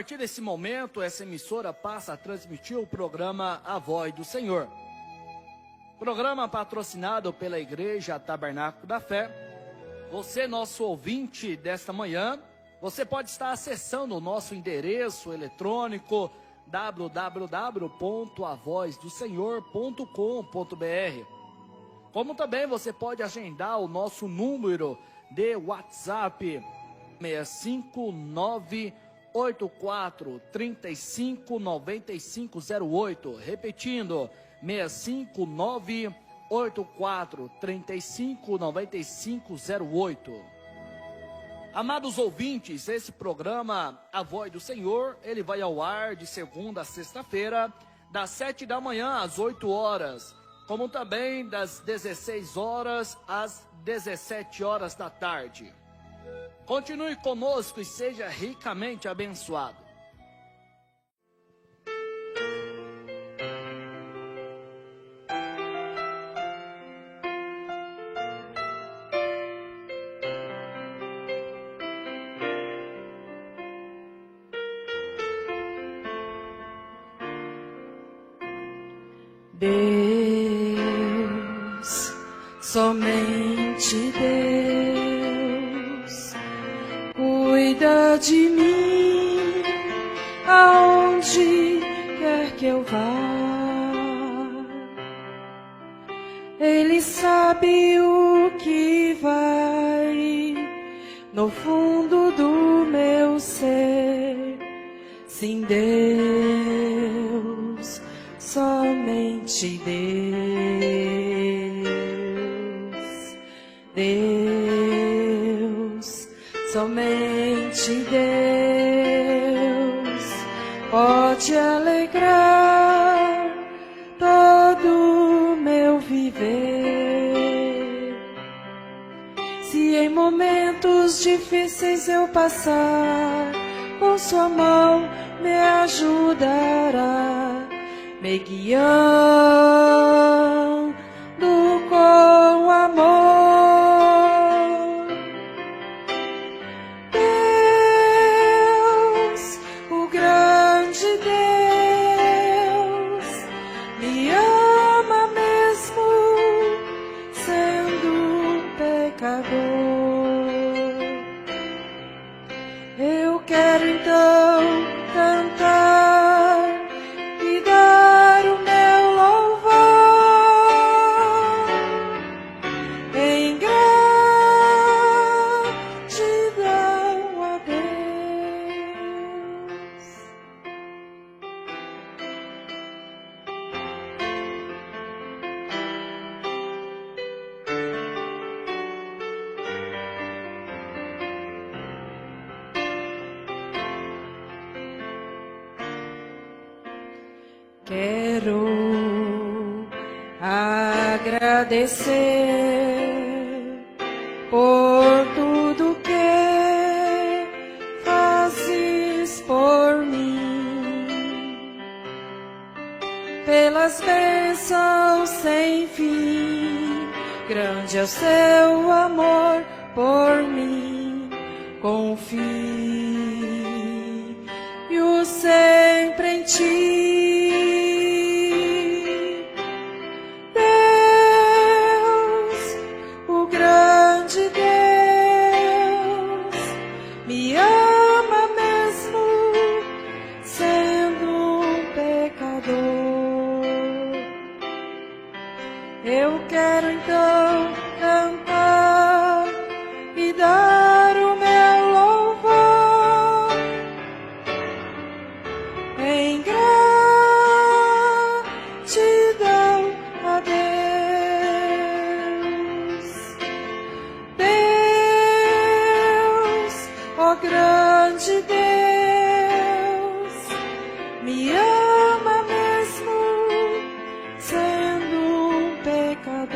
partir desse momento, essa emissora passa a transmitir o programa A Voz do Senhor. Programa patrocinado pela Igreja Tabernáculo da Fé. Você, nosso ouvinte desta manhã, você pode estar acessando o nosso endereço eletrônico www.avozdosenhor.com.br. Como também você pode agendar o nosso número de WhatsApp 65984359508, repetindo 65984359508. Amados ouvintes, esse programa A Voz do Senhor, ele vai ao ar de segunda a sexta-feira, das 7 da manhã às 8 horas, como também das 16 horas às 17 horas da tarde. Continue conosco e seja ricamente abençoado. Deus, somente Deus, cuida de mim, aonde quer que eu vá. Ele sabe o que vai no fundo do meu ser. Sim, Deus, somente Deus, Deus, somente Deus pode alegrar todo o meu viver. Se em momentos difíceis eu passar, com sua mão me ajudará, me guiando com amor. Deus, o grande Deus, me ama mesmo sendo pecador. Eu quero então cantar e dar o meu louvor em gratidão a Deus. Quero agradecer por tudo que fazes por mim, pelas bênçãos sem fim. Grande é o seu amor por mim. Confio sempre em ti. Eu quero então cantar e dar o meu louvor em gratidão a Deus. Deus, ó grande Deus, me ama mesmo sendo pecador.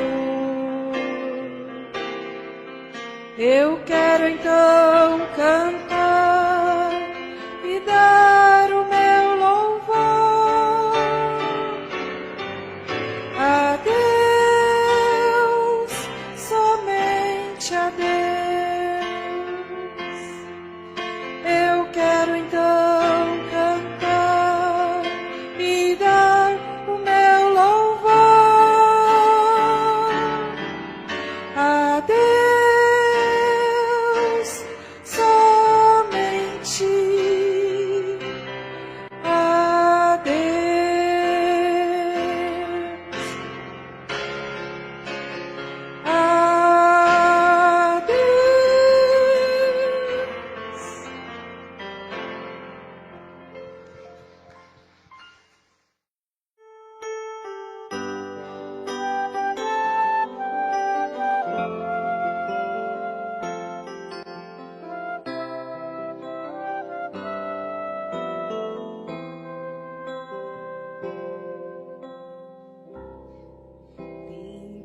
Eu quero então cantar e dar o meu louvor a Deus, somente a Deus. Eu quero então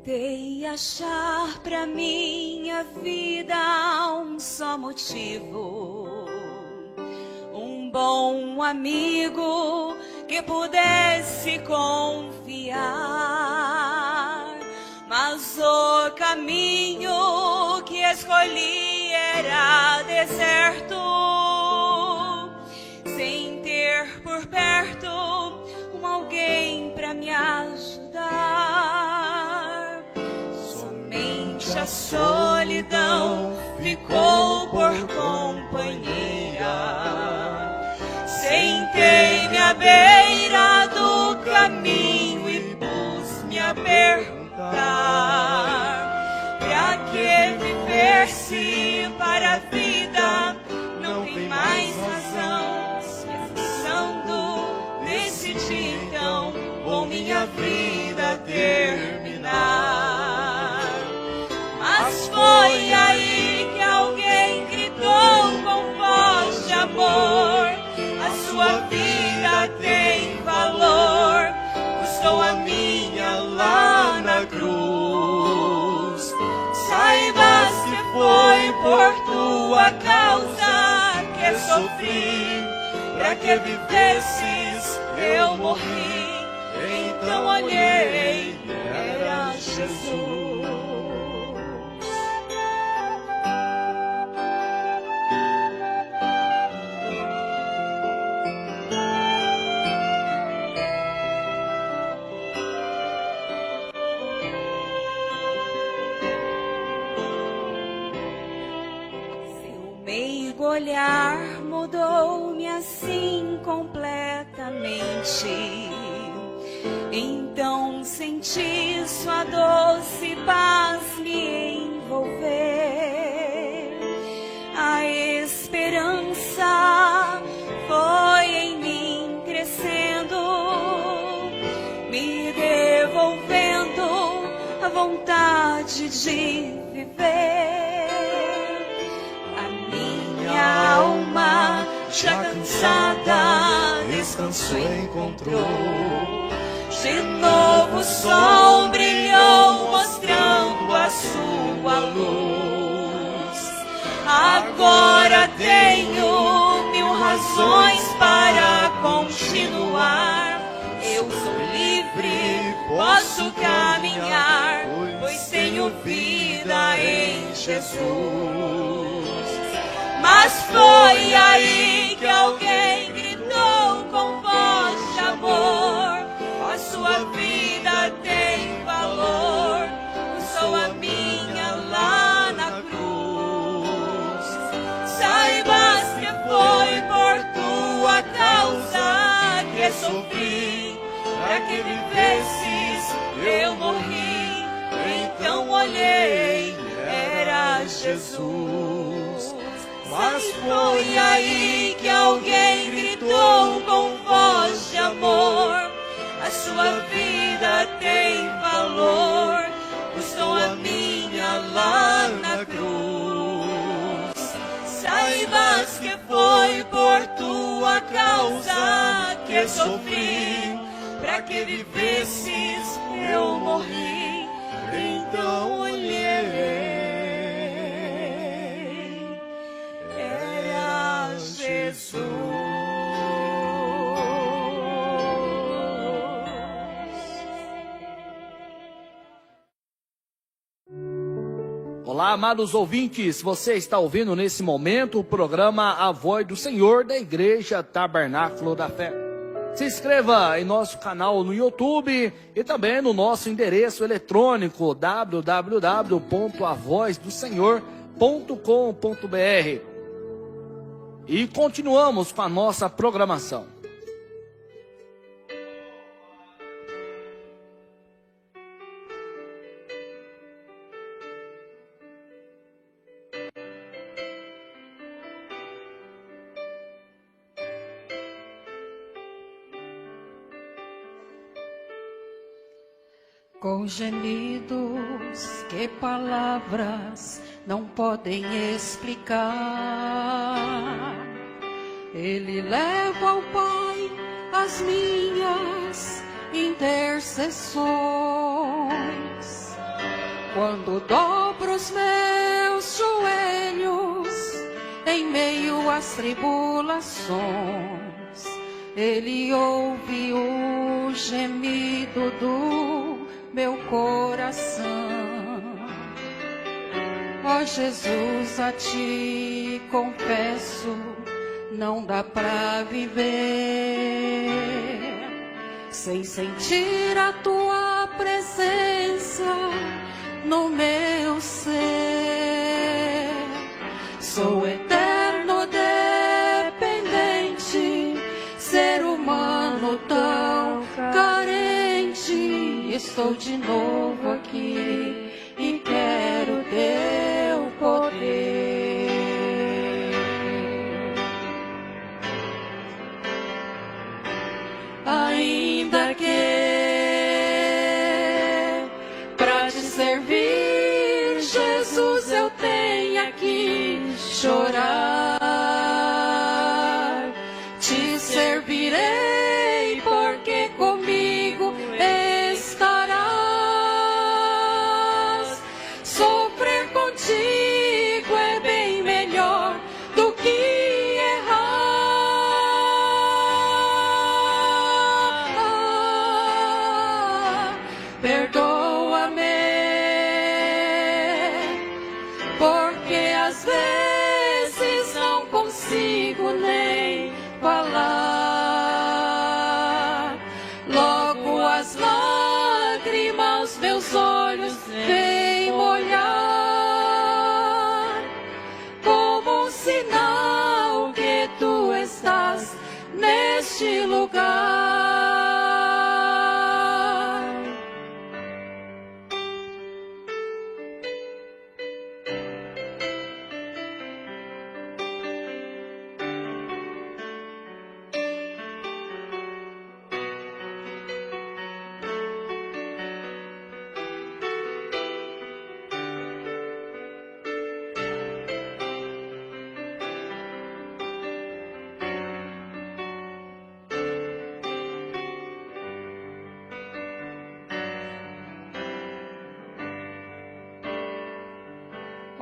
Tentei achar pra minha vida um só motivo, um bom amigo que pudesse confiar, mas o caminho que escolhi era deserto, sem ter por perto alguém pra me ajudar. Somente a solidão ficou por companheira. Sentei-me à beira do caminho e pus-me a perguntar: pra que viver se para a vida não tem mais razão? Decidi então com minha vida terminar. Mas foi aí que alguém gritou com voz de amor: a sua vida tem valor, custou a minha lá na cruz. Saibas que foi por tua causa que sofri, pra que vivesses eu morri. Então olhei, era Jesus. Seu meigo olhar mudou-me assim completamente. Então senti sua doce paz me envolver. A esperança foi em mim crescendo, me devolvendo a vontade de viver. A minha alma já cansada descanso encontrou. De novo o sol brilhou mostrando a sua luz. Agora tenho 1000 razões para continuar. Eu sou livre, posso caminhar, pois tenho vida em Jesus. Mas foi aí que alguém gritou com voz de amor: a sua vida tem valor, sou a minha lá na cruz. Saibas que foi por tua causa que sofri, pra que vivesses eu morri. Então olhei, era Jesus. Mas foi aí que alguém gritou com voz de amor: a sua vida tem valor, custou a minha lá na cruz. Saibas que foi por tua causa que sofri, pra que vivesses eu morri. Então olhei, era Jesus. Olá, amados ouvintes, você está ouvindo nesse momento o programa A Voz do Senhor da Igreja Tabernáculo da Fé. Se inscreva em nosso canal no YouTube e também no nosso endereço eletrônico www.avozdosenhor.com.br. E continuamos com a nossa programação. Com gemidos que palavras não podem explicar, Ele leva ao Pai as minhas intercessões. Quando dobro os meus joelhos em meio às tribulações, Ele ouve o gemido do meu coração. Ó Jesus, a Ti confesso, não dá pra viver sem sentir a Tua presença no meu ser. Sou eterno dependente, ser humano tão carente. Estou de novo aqui e quero Teu poder. Ainda que pra Te servir, Jesus, eu tenha que chorar, Te servirei porque comigo estarás. Sofrer contigo é bem melhor do que errar. Perdoa-me, porque às vezes não consigo nem falar. Logo as lágrimas meus olhos vêm molhar, como um sinal que Tu estás neste lugar.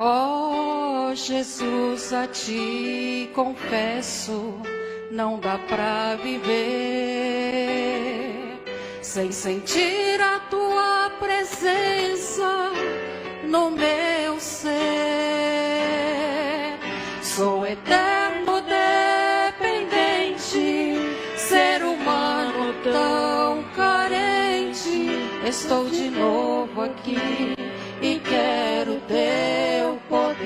Ó Jesus, a Ti confesso, não dá pra viver sem sentir a Tua presença no meu ser. Sou eterno dependente, ser humano tão carente. Estou de novo aqui e quero Teu poder.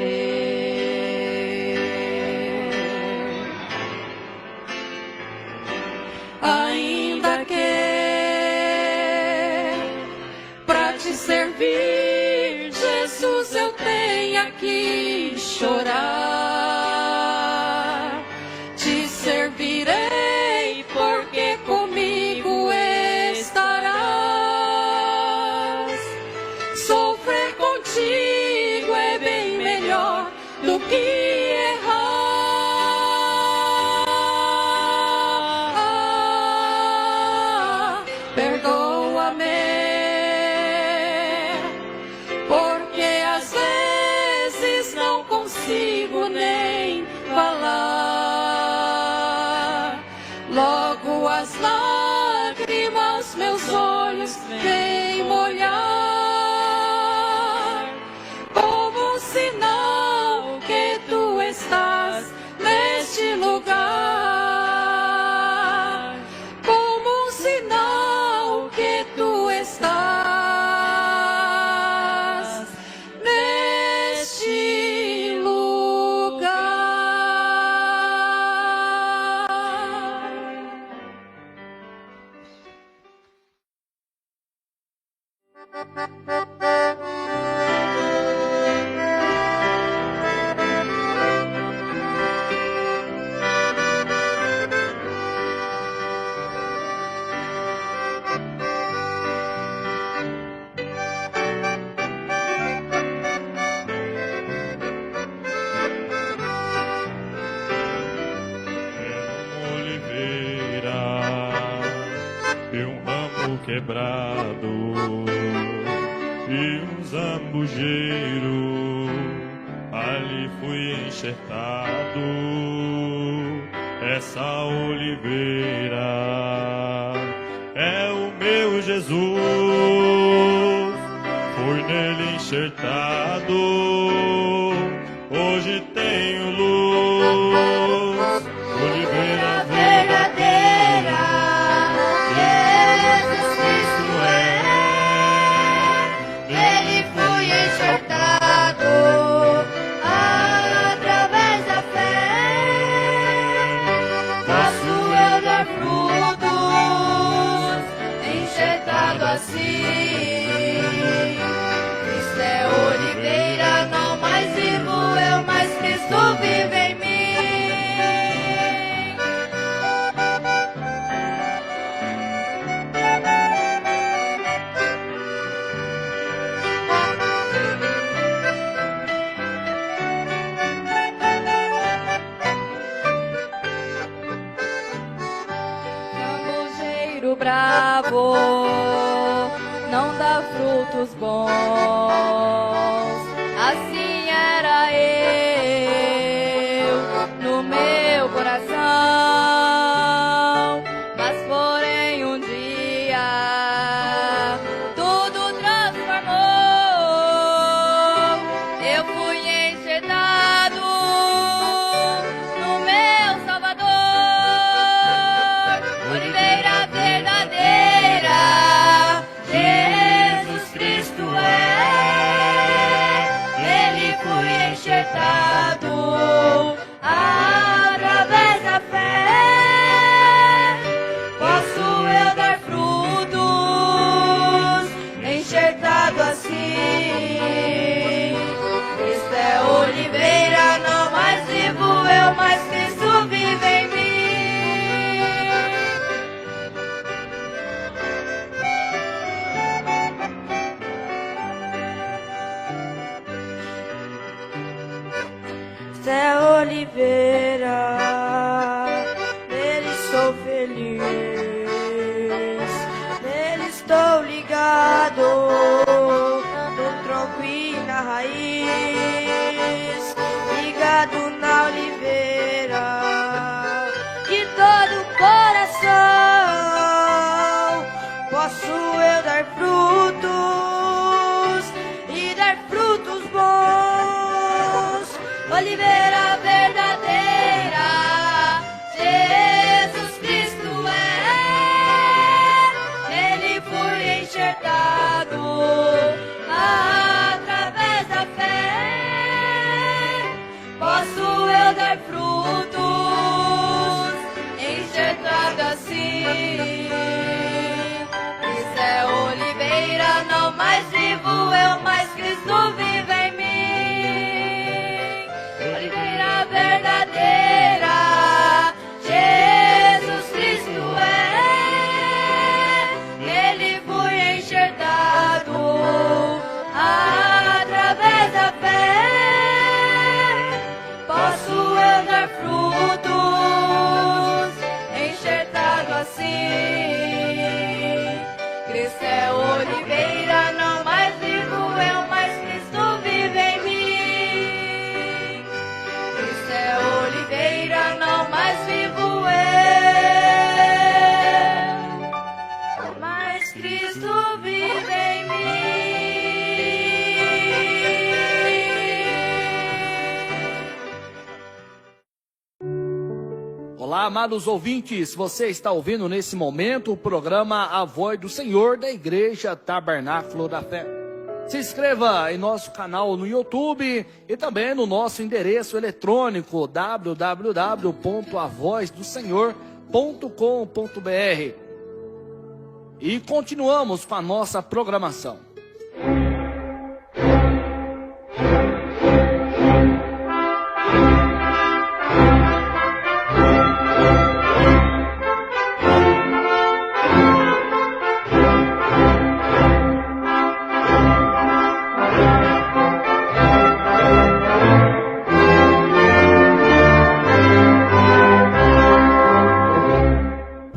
Ainda que pra Te servir, Jesus, eu tenha que chorar, Te servirei porque comigo estarás. Sofrer contigo é bem melhor do que errar. Perdoa-me, porque às vezes não consigo nem falar. Logo as lágrimas meus olhos vêm molhar, como um sinal que Tu estás neste lugar. Como um sinal que Tu estás neste lugar. Oliveira, de um ramo quebrado, e um zambujeiro, ali fui enxertado. Essa oliveira é o meu Jesus, fui nele enxertado, hoje tenho luz, oliveira verdadeira, Jesus Cristo é, nele fui enxertado, através da fé, posso eu dar frutos, enxertado assim. Cristo é oliveira, não mais vivo eu, mas Cristo vive em mim. Zambujeiro bravo não dá frutos bons, assim era eu no meu coração, mas porém um dia tudo transformou, eu fui enxertado no meu Salvador, oliveira verdadeira, Jesus Cristo é, nele fui enxertado, através da fé, posso eu dar frutos, enxertado assim. Cristo é oliveira, não mais vivo eu, mas Cristo vive em mim. É oliveira, nele sou feliz, nele estou ligado, no tronco e na raiz, ligado na oliveira, de todo o coração, posso eu dar frutos e dar frutos bons. Oliveira verdadeira, Jesus Cristo é, nele fui enxertado, através da fé, posso eu dar frutos, enxertado assim. Cristo é oliveira, não mais vivo eu, mas Cristo vive em mim. Oliveira verdadeira, Jesus Cristo é, nele fui enxertado, através da fé, posso eu dar frutos, enxertado assim. Cristo é oliveira, não mais vivo eu, mas Cristo vive em mim. Cristo é oliveira, não mais vivo eu, mas Cristo vive em mim. Olá, amados ouvintes, você está ouvindo nesse momento o programa A Voz do Senhor da Igreja Tabernáculo da Fé. Se inscreva em nosso canal no YouTube e também no nosso endereço eletrônico www.avozdosenhor.com.br. E continuamos com a nossa programação.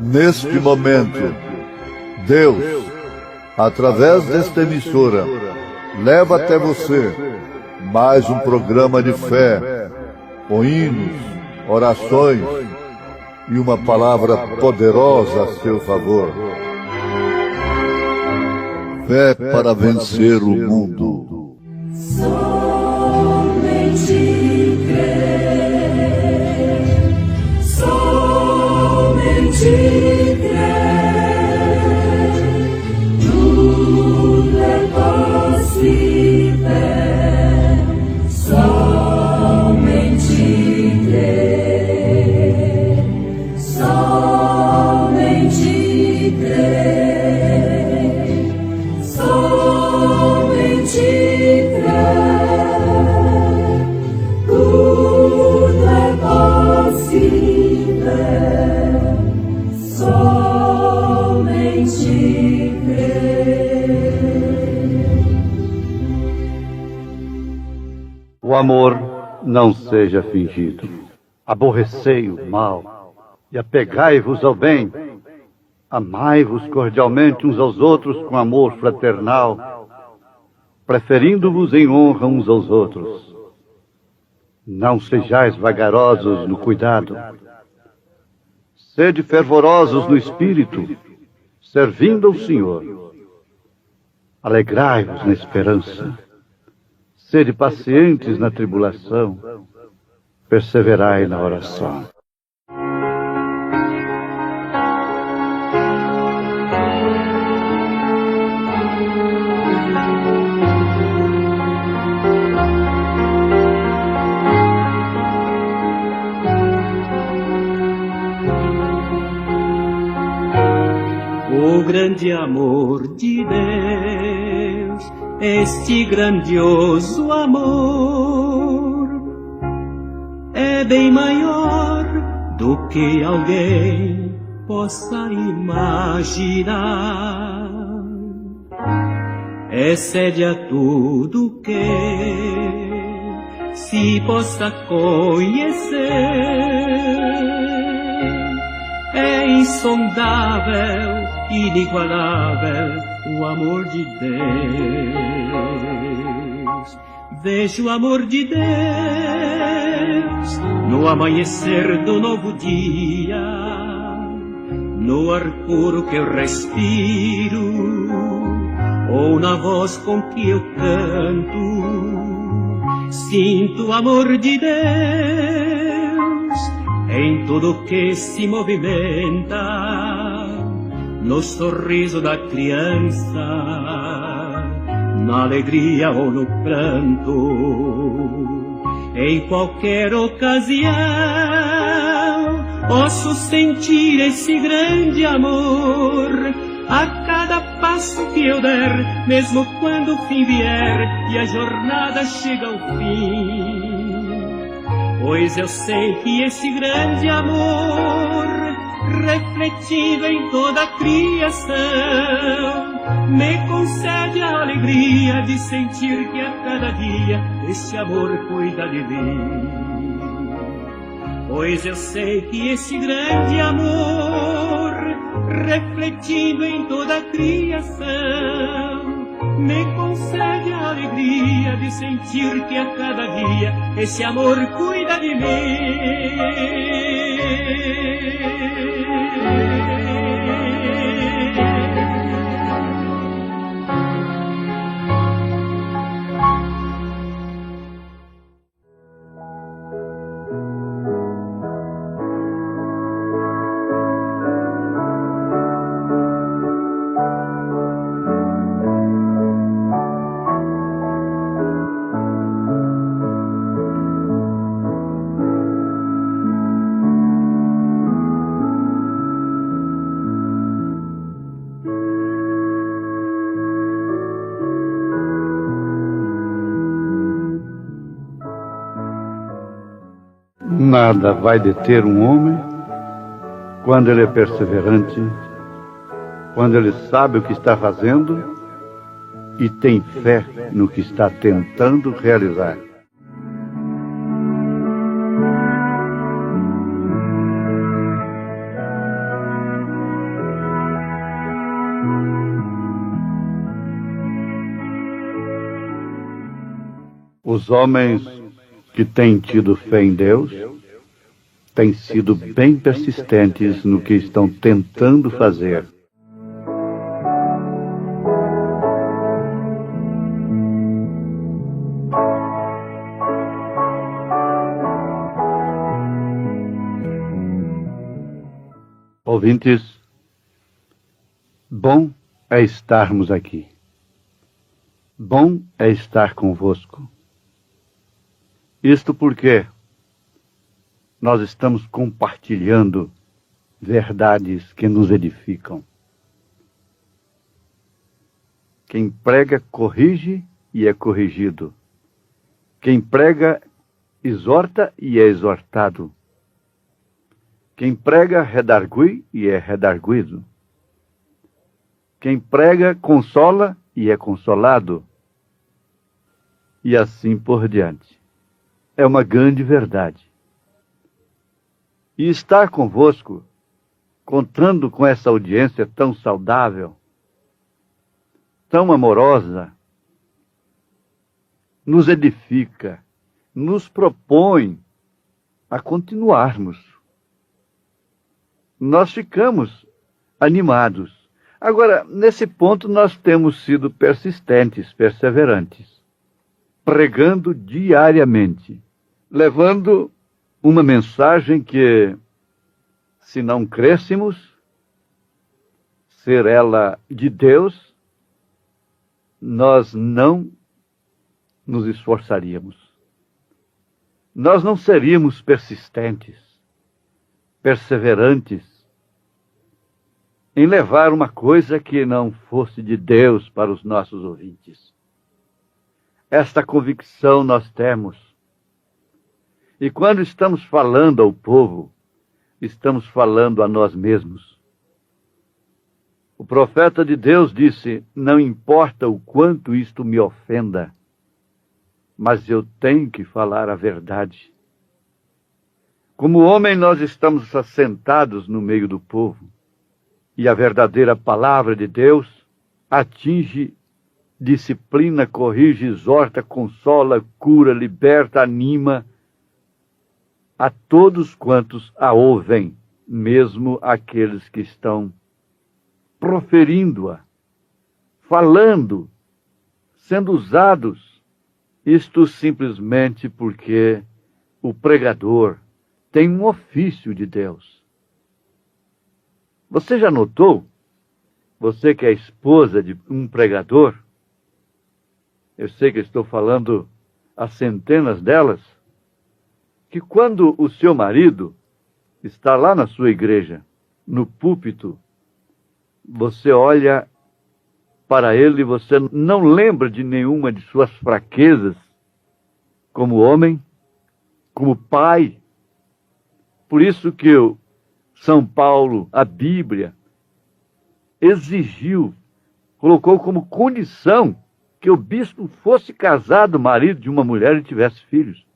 Neste momento, Deus, através desta emissora, leva até você mais um programa de fé, com hinos, orações e uma palavra poderosa a seu favor. Fé para vencer o mundo. Somente crer, somente crer, tudo é possível, somente crer, somente crer, somente crer, tudo é possível, somente crer. O amor não seja fingido. Aborrecei o mal e apegai-vos ao bem. Amai-vos cordialmente uns aos outros com amor fraternal, preferindo-vos em honra uns aos outros. Não sejais vagarosos no cuidado. Sede fervorosos no espírito, servindo ao Senhor. Alegrai-vos na esperança. Sede pacientes na tribulação. Perseverai na oração. O grande amor de Deus, este grandioso amor, é bem maior do que alguém possa imaginar. Excede a tudo que se possa conhecer. É insondável, inigualável o amor de Deus. Vejo o amor de Deus no amanhecer do novo dia, no ar puro que eu respiro, ou na voz com que eu canto. Sinto o amor de Deus em tudo que se movimenta, no sorriso da criança, na alegria ou no pranto, em qualquer ocasião, posso sentir esse grande amor a cada passo que eu der, mesmo quando o fim vier e a jornada chega ao fim. Pois eu sei que esse grande amor, refletido em toda a criação, me concede a alegria de sentir que a cada dia esse amor cuida de mim. Pois eu sei que esse grande amor, refletido em toda a criação, me concede a alegria de sentir que a cada dia esse amor cuida de mim. Nada vai deter um homem quando ele é perseverante, quando ele sabe o que está fazendo e tem fé no que está tentando realizar. Os homens que têm tido fé em Deus têm sido bem persistentes no que estão tentando fazer. Ouvintes, bom é estarmos aqui. Bom é estar convosco. Isto porque nós estamos compartilhando verdades que nos edificam. Quem prega, corrige e é corrigido. Quem prega, exorta e é exortado. Quem prega, redargui e é redarguido. Quem prega, consola e é consolado. E assim por diante. É uma grande verdade. E estar convosco, contando com essa audiência tão saudável, tão amorosa, nos edifica, nos propõe a continuarmos. Nós ficamos animados. Agora, nesse ponto, nós temos sido persistentes, perseverantes, pregando diariamente, levando uma mensagem que, se não crêssemos ser ela de Deus, nós não nos esforçaríamos. Nós não seríamos persistentes, perseverantes, em levar uma coisa que não fosse de Deus para os nossos ouvintes. Esta convicção nós temos. E quando estamos falando ao povo, estamos falando a nós mesmos. O profeta de Deus disse: não importa o quanto isto me ofenda, mas eu tenho que falar a verdade. Como homem, nós estamos assentados no meio do povo. E a verdadeira palavra de Deus atinge, disciplina, corrige, exorta, consola, cura, liberta, anima a todos quantos a ouvem, mesmo aqueles que estão proferindo-a, falando, sendo usados. Isto simplesmente porque o pregador tem um ofício de Deus. Você já notou, você que é esposa de um pregador, eu sei que estou falando a centenas delas, que quando o seu marido está lá na sua igreja, no púlpito, você olha para ele e você não lembra de nenhuma de suas fraquezas, como homem, como pai. Por isso que São Paulo, a Bíblia, exigiu, colocou como condição que o bispo fosse casado, marido de uma mulher e tivesse filhos.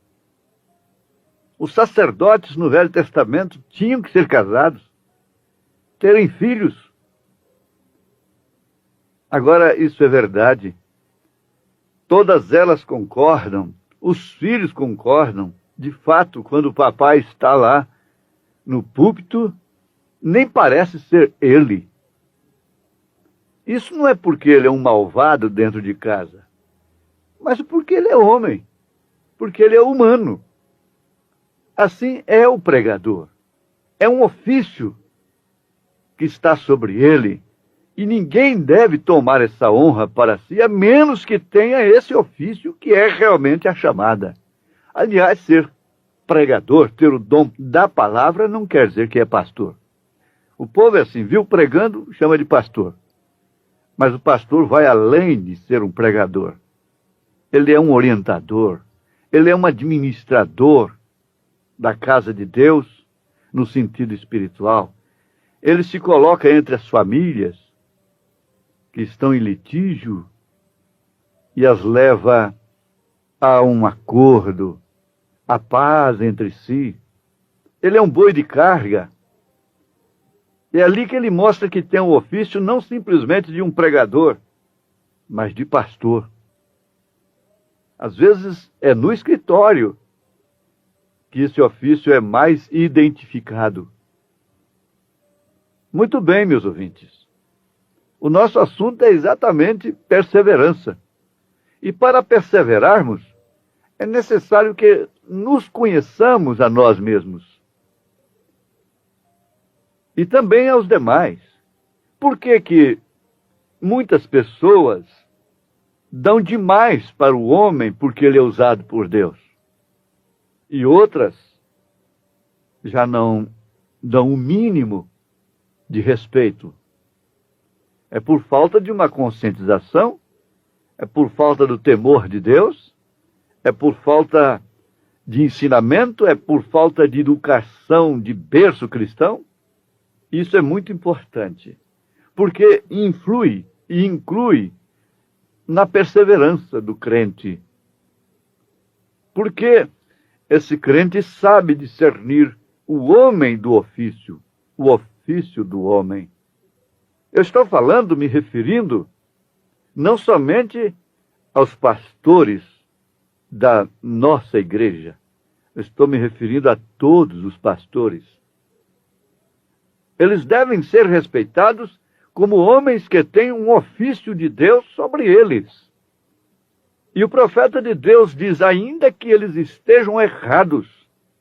Os sacerdotes no Velho Testamento tinham que ser casados, terem filhos. Agora, isso é verdade. Todas elas concordam, os filhos concordam. De fato, quando o papai está lá no púlpito, nem parece ser ele. Isso não é porque ele é um malvado dentro de casa, mas porque ele é homem, porque ele é humano. Assim é o pregador. É um ofício que está sobre ele, e ninguém deve tomar essa honra para si, a menos que tenha esse ofício que é realmente a chamada. Aliás, ser pregador, ter o dom da palavra, não quer dizer que é pastor. O povo é assim, viu pregando, chama de pastor. Mas o pastor vai além de ser um pregador. Ele é um orientador, ele é um administrador da casa de Deus, no sentido espiritual. Ele se coloca entre as famílias que estão em litígio e as leva a um acordo, a paz entre si. Ele é um boi de carga. É ali que ele mostra que tem um ofício não simplesmente de um pregador, mas de pastor. Às vezes é no escritório que esse ofício é mais identificado. Muito bem, meus ouvintes. O nosso assunto é exatamente perseverança. E para perseverarmos, é necessário que nos conheçamos a nós mesmos. E também aos demais. Por que que muitas pessoas dão demais para o homem porque ele é usado por Deus? E outras já não dão o mínimo de respeito. É por falta de uma conscientização? É por falta do temor de Deus? É por falta de ensinamento? É por falta de educação de berço cristão? Isso é muito importante, porque influi e inclui na perseverança do crente. Porque esse crente sabe discernir o homem do ofício, o ofício do homem. Eu estou falando, me referindo, não somente aos pastores da nossa igreja. Eu estou me referindo a todos os pastores. Eles devem ser respeitados como homens que têm um ofício de Deus sobre eles. E o profeta de Deus diz, ainda que eles estejam errados,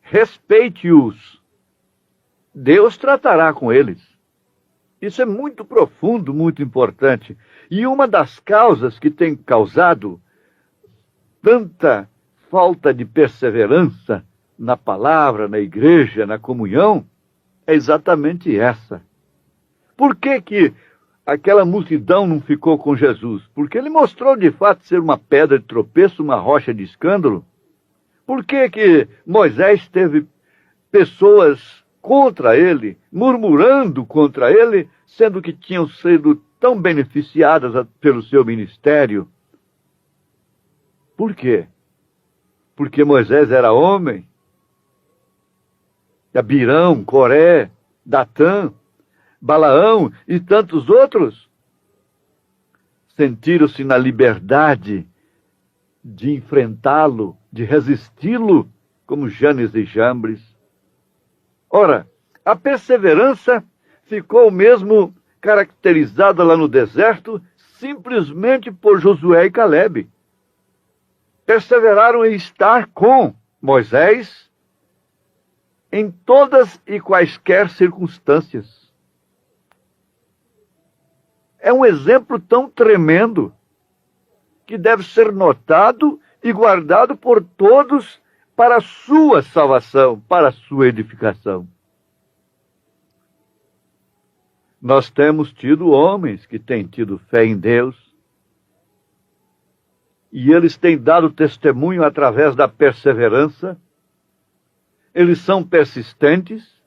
respeite-os. Deus tratará com eles. Isso é muito profundo, muito importante. E uma das causas que tem causado tanta falta de perseverança na palavra, na igreja, na comunhão, é exatamente essa. Por que que aquela multidão não ficou com Jesus? Porque ele mostrou de fato ser uma pedra de tropeço, uma rocha de escândalo. Por que que Moisés teve pessoas contra ele, murmurando contra ele, sendo que tinham sido tão beneficiadas pelo seu ministério? Por quê? Porque Moisés era homem. Abirão, Coré, Datã, Balaão e tantos outros sentiram-se na liberdade de enfrentá-lo, de resisti-lo, como Janes e Jambres. Ora, a perseverança ficou mesmo caracterizada lá no deserto simplesmente por Josué e Calebe. Perseveraram em estar com Moisés em todas e quaisquer circunstâncias. É um exemplo tão tremendo que deve ser notado e guardado por todos para a sua salvação, para a sua edificação. Nós temos tido homens que têm tido fé em Deus e eles têm dado testemunho através da perseverança. Eles são persistentes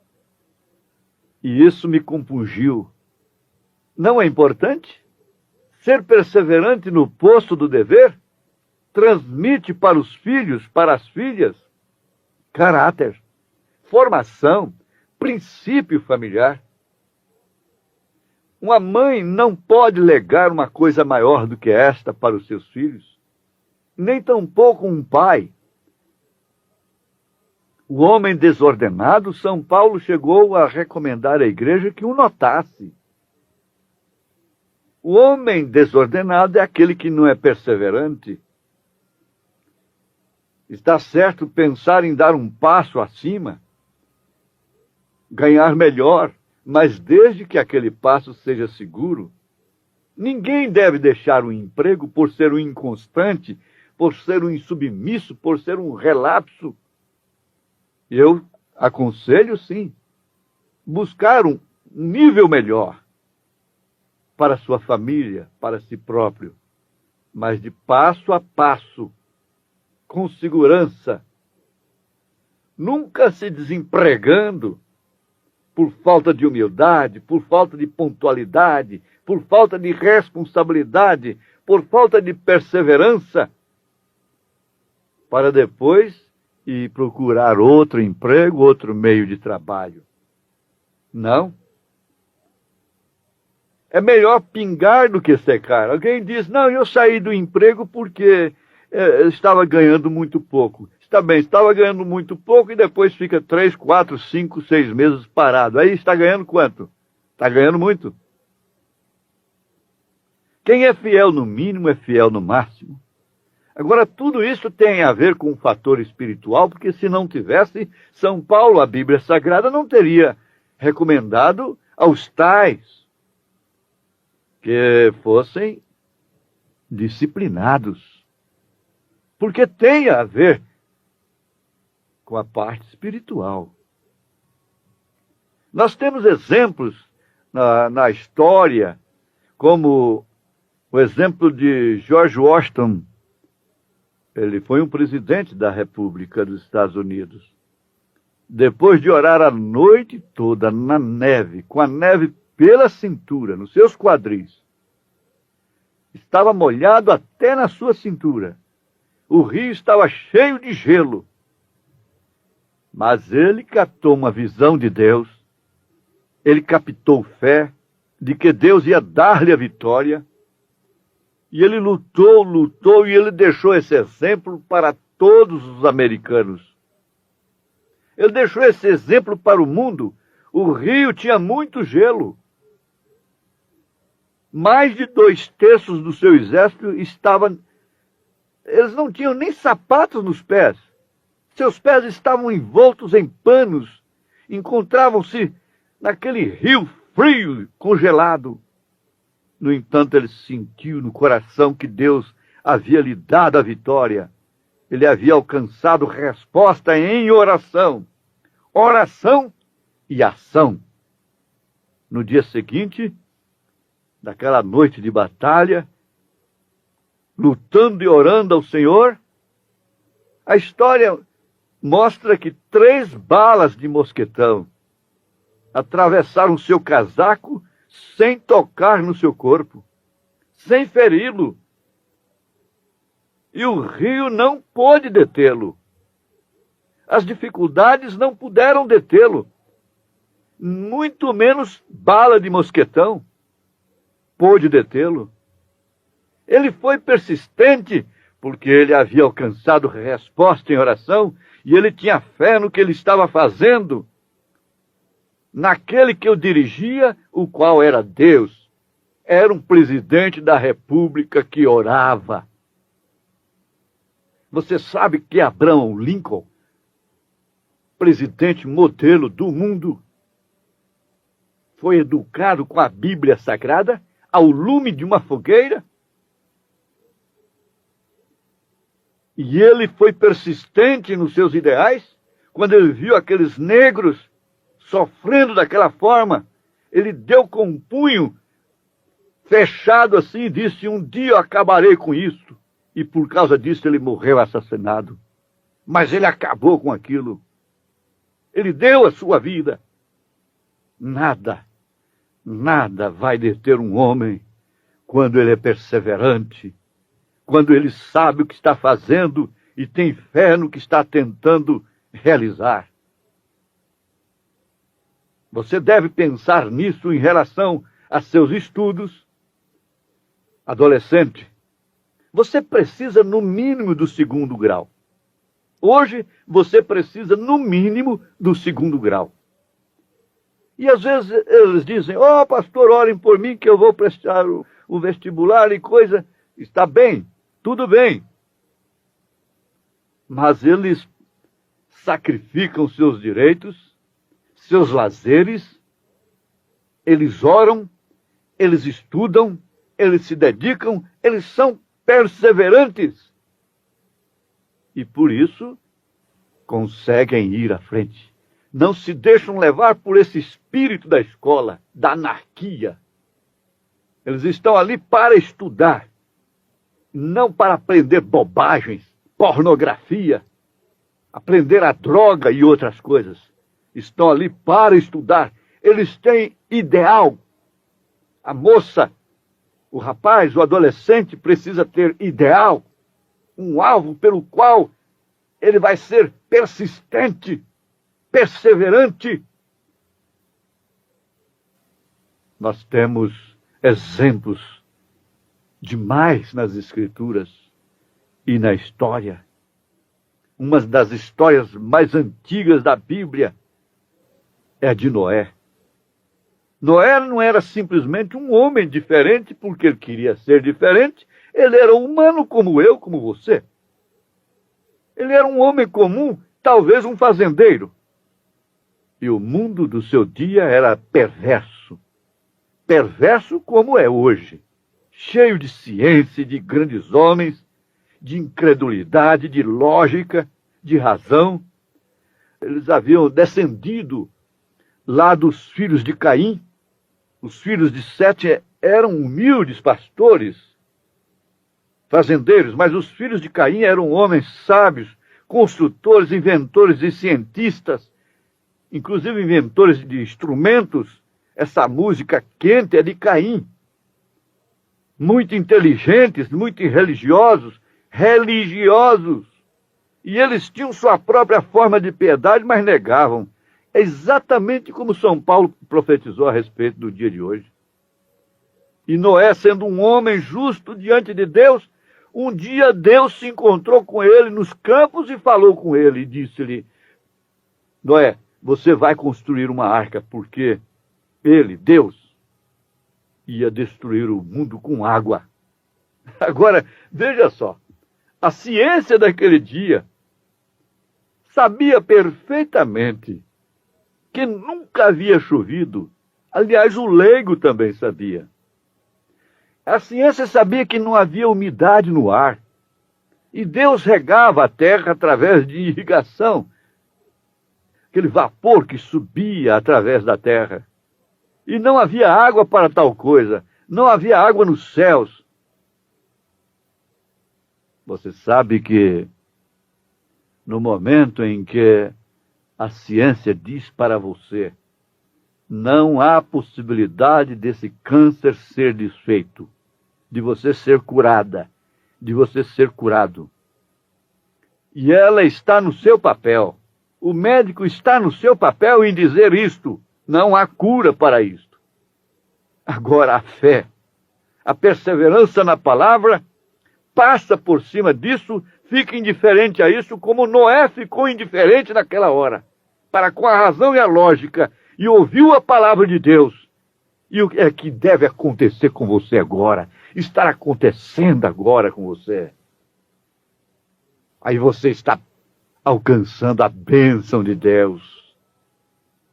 e isso me compungiu. Não é importante? Ser perseverante no posto do dever transmite para os filhos, para as filhas, caráter, formação, princípio familiar. Uma mãe não pode legar uma coisa maior do que esta para os seus filhos, nem tampouco um pai. O homem desordenado, São Paulo chegou a recomendar à igreja que o notasse. O homem desordenado é aquele que não é perseverante. Está certo pensar em dar um passo acima, ganhar melhor, mas desde que aquele passo seja seguro. Ninguém deve deixar o emprego por ser um inconstante, por ser um insubmisso, por ser um relapso. Eu aconselho, sim, buscar um nível melhor para a sua família, para si próprio, mas de passo a passo, com segurança, nunca se desempregando por falta de humildade, por falta de pontualidade, por falta de responsabilidade, por falta de perseverança, para depois ir procurar outro emprego, outro meio de trabalho. Não. É melhor pingar do que secar. Alguém diz, não, eu saí do emprego porque estava ganhando muito pouco. Está bem, estava ganhando muito pouco e depois fica 3, 4, 5, 6 meses parado. Aí está ganhando quanto? Está ganhando muito. Quem é fiel no mínimo é fiel no máximo. Agora, tudo isso tem a ver com um fator espiritual, porque se não tivesse, São Paulo, a Bíblia Sagrada, não teria recomendado aos tais que fossem disciplinados. Porque tem a ver com a parte espiritual. Nós temos exemplos na história, como o exemplo de George Washington. Ele foi um presidente da República dos Estados Unidos. Depois de orar a noite toda na neve, com a neve pela cintura, nos seus quadris, estava molhado até na sua cintura. O rio estava cheio de gelo. Mas ele captou uma visão de Deus. Ele captou fé de que Deus ia dar-lhe a vitória. E ele lutou, e ele deixou esse exemplo para todos os americanos. Ele deixou esse exemplo para o mundo. O rio tinha muito gelo. Mais de 2/3 do seu exército estavam... Eles não tinham nem sapatos nos pés. Seus pés estavam envoltos em panos. Encontravam-se naquele rio frio, congelado. No entanto, ele sentiu no coração que Deus havia lhe dado a vitória. Ele havia alcançado resposta em oração. Oração e ação. No dia seguinte, naquela noite de batalha, lutando e orando ao Senhor, a história mostra que 3 balas de mosquetão atravessaram seu casaco sem tocar no seu corpo, sem feri-lo. E o rio não pôde detê-lo. As dificuldades não puderam detê-lo. Muito menos bala de mosquetão pôde detê-lo. Ele foi persistente porque ele havia alcançado resposta em oração e ele tinha fé no que ele estava fazendo, naquele que o dirigia, o qual era Deus. Era um presidente da República que orava. Você sabe que Abraham Lincoln, presidente modelo do mundo, foi educado com a Bíblia Sagrada ao lume de uma fogueira? E ele foi persistente nos seus ideais? Quando ele viu aqueles negros sofrendo daquela forma, ele deu com um punho fechado assim e disse: um dia eu acabarei com isso. E por causa disso ele morreu assassinado. Mas ele acabou com aquilo. Ele deu a sua vida. Nada vai deter um homem quando ele é perseverante, quando ele sabe o que está fazendo e tem fé no que está tentando realizar. Você deve pensar nisso em relação a seus estudos. Adolescente, você precisa no mínimo do 2º grau. Hoje você precisa no mínimo do 2º grau. E às vezes eles dizem: ó, pastor, orem por mim que eu vou prestar o vestibular e coisa. Está bem, tudo bem. Mas eles sacrificam seus direitos, seus lazeres, eles oram, eles estudam, eles se dedicam, eles são perseverantes. E por isso conseguem ir à frente. Não se deixam levar por esse espírito da escola, da anarquia. Eles estão ali para estudar, não para aprender bobagens, pornografia, aprender a droga e outras coisas. Estão ali para estudar. Eles têm ideal. A moça, o rapaz, o adolescente precisa ter ideal, um alvo pelo qual ele vai ser persistente, perseverante. Nós temos exemplos demais nas Escrituras e na história. Uma das histórias mais antigas da Bíblia é a de Noé. Noé não era simplesmente um homem diferente porque ele queria ser diferente. Ele era humano como eu, como você. Ele era um homem comum, talvez um fazendeiro. E o mundo do seu dia era perverso. Perverso como é hoje. Cheio de ciência, de grandes homens, de incredulidade, de lógica, de razão. Eles haviam descendido lá dos filhos de Caim. Os filhos de Sete eram humildes pastores, fazendeiros, mas os filhos de Caim eram homens sábios, construtores, inventores e cientistas, inclusive inventores de instrumentos. Essa música quente é de Caim. Muito inteligentes, muito religiosos. E eles tinham sua própria forma de piedade, mas negavam. É exatamente como São Paulo profetizou a respeito do dia de hoje. E Noé, sendo um homem justo diante de Deus, um dia Deus se encontrou com ele nos campos e falou com ele e disse-lhe: Noé, você vai construir uma arca, porque ele, Deus, ia destruir o mundo com água. Agora, veja só, a ciência daquele dia sabia perfeitamente que nunca havia chovido. Aliás, o leigo também sabia. A ciência sabia que não havia umidade no ar. E Deus regava a terra através de irrigação. Aquele vapor que subia através da terra. E não havia água para tal coisa. Não havia água nos céus. Você sabe que no momento em que a ciência diz para você: não há possibilidade desse câncer ser desfeito, de você ser curada, de você ser curado. E ela está no seu papel. O médico está no seu papel em dizer isto. Não há cura para isto. Agora a fé, a perseverança na palavra, passa por cima disso, fica indiferente a isso, como Noé ficou indiferente naquela hora, para com a razão e a lógica, e ouviu a palavra de Deus. E o que é que deve acontecer com você agora? Está acontecendo agora com você. Aí você está alcançando a bênção de Deus.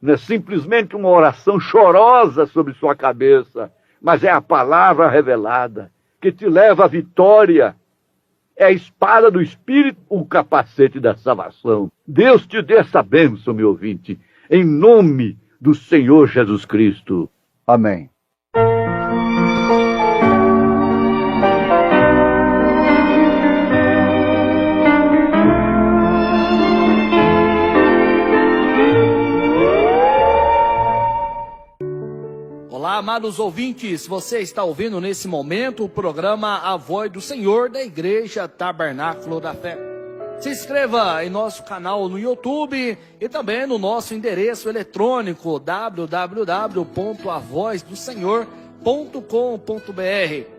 Não é simplesmente uma oração chorosa sobre sua cabeça, mas é a palavra revelada que te leva à vitória. É a espada do Espírito, o capacete da salvação. Deus te dê essa bênção, meu ouvinte, em nome do Senhor Jesus Cristo. Amém. Olá, amados ouvintes, você está ouvindo nesse momento o programa A Voz do Senhor da Igreja Tabernáculo da Fé. Se inscreva em nosso canal no YouTube e também no nosso endereço eletrônico www.avozdosenhor.com.br.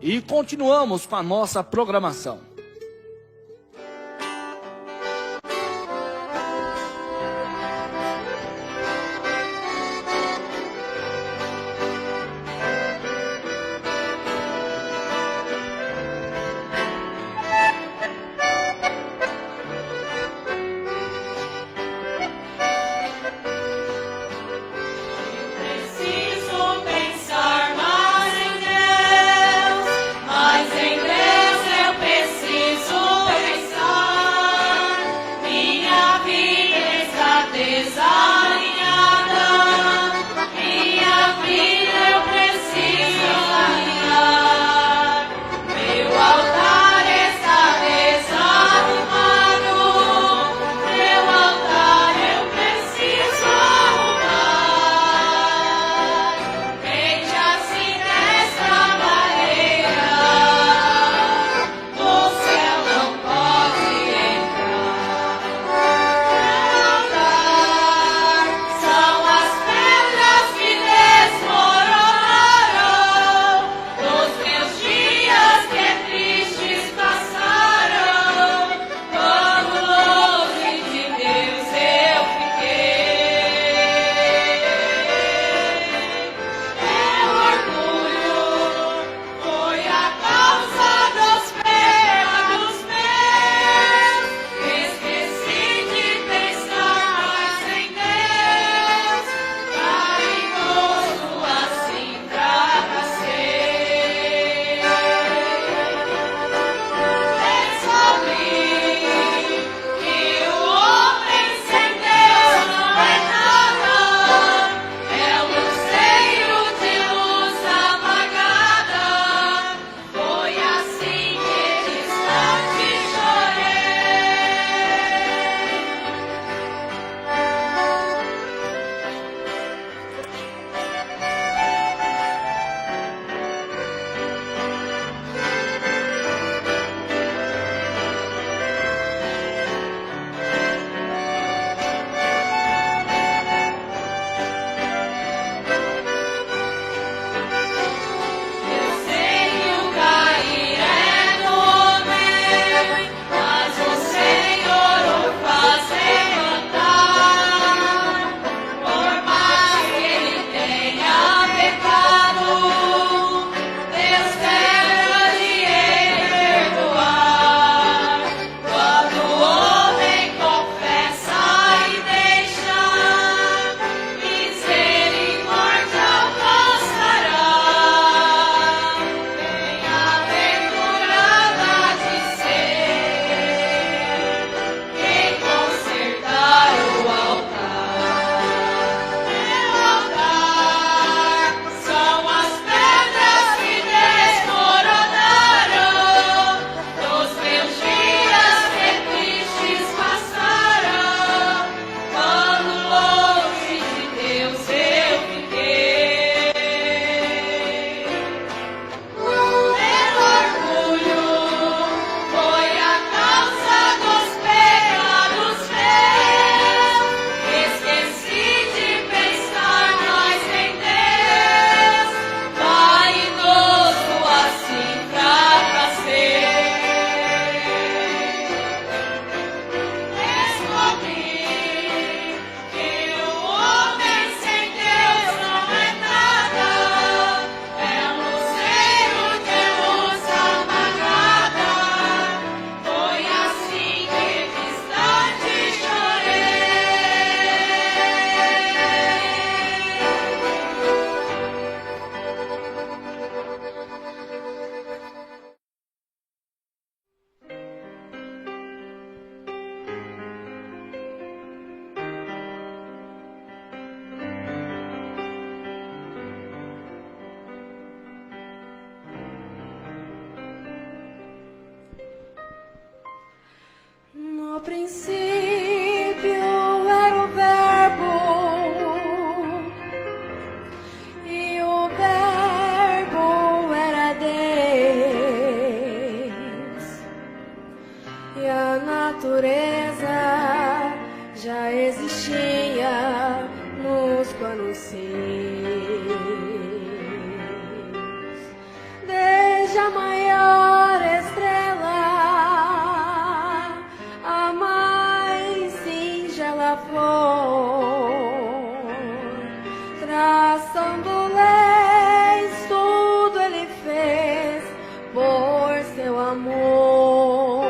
E continuamos com a nossa programação. Mas em Deus eu preciso. princípio era o Verbo, e o Verbo era Deus, e a natureza já existia nos planos seus. Desde a maior estrela, a mais singela flor, traçando leis, tudo ele fez por seu amor.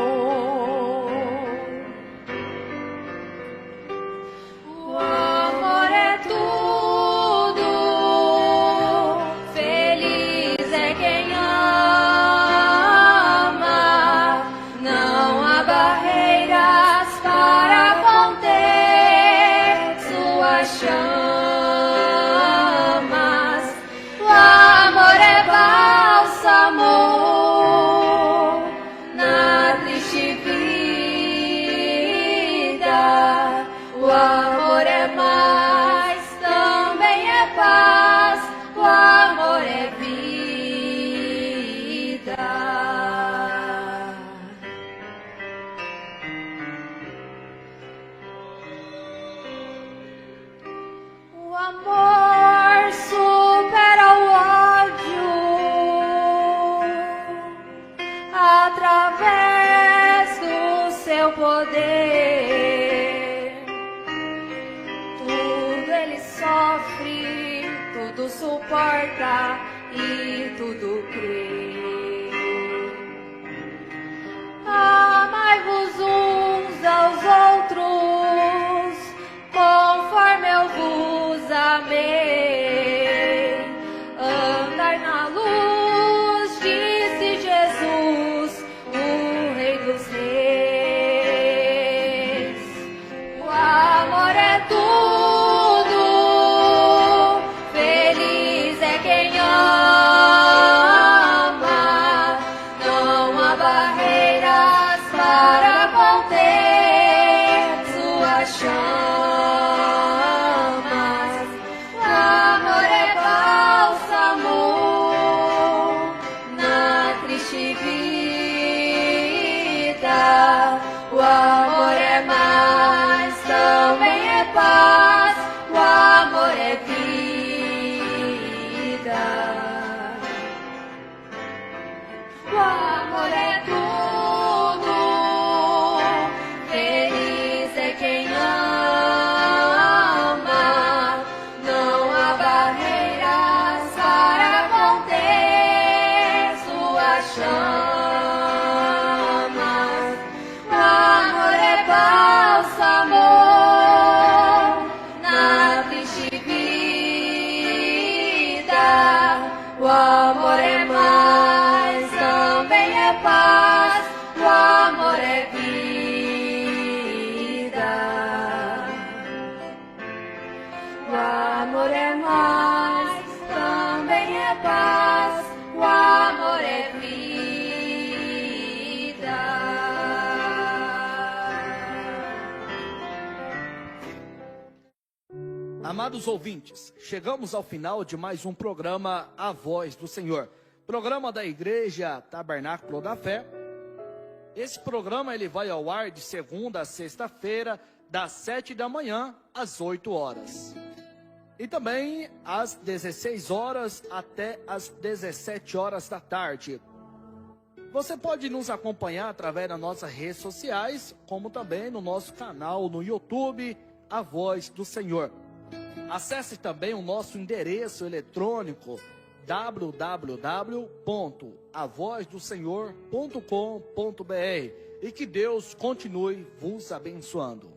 O amor é tudo, feliz é quem ama, não há barreiras para conter suas chamas. O amor é bálsamo na triste vida. O amor é mais, também é paz. O amor é vida. O amor supera o ódio através do seu poder. Tudo ele sofre, tudo suporta e tudo crê. Amai-vos uns aos outros, conforme eu vos amei. Andai na luz, disse Jesus, o Rei dos Reis. O amor é tudo, feliz é quem ama, não há barreiras para conter suas chamas. O amor é bálsamo na triste vida. O amor é mais, também é paz. O amor é vida. O amor é tudo, feliz é quem ama, não há barreiras para conter suas chamas. O amor é bálsamo na triste vida. O amor é mais, também é paz. O amor é vida. O amor é mais, também é paz. O amor é vida. Amados ouvintes, chegamos ao final de mais um programa A Voz do Senhor, programa da Igreja Tabernáculo da Fé. Esse programa ele vai ao ar de segunda a sexta-feira, das 7 da manhã às 8 horas. E também às 16 horas até às 17 horas da tarde. Você pode nos acompanhar através das nossas redes sociais, como também no nosso canal no YouTube, A Voz do Senhor. Acesse também o nosso endereço eletrônico www.avozdosenhor.com.br e que Deus continue vos abençoando.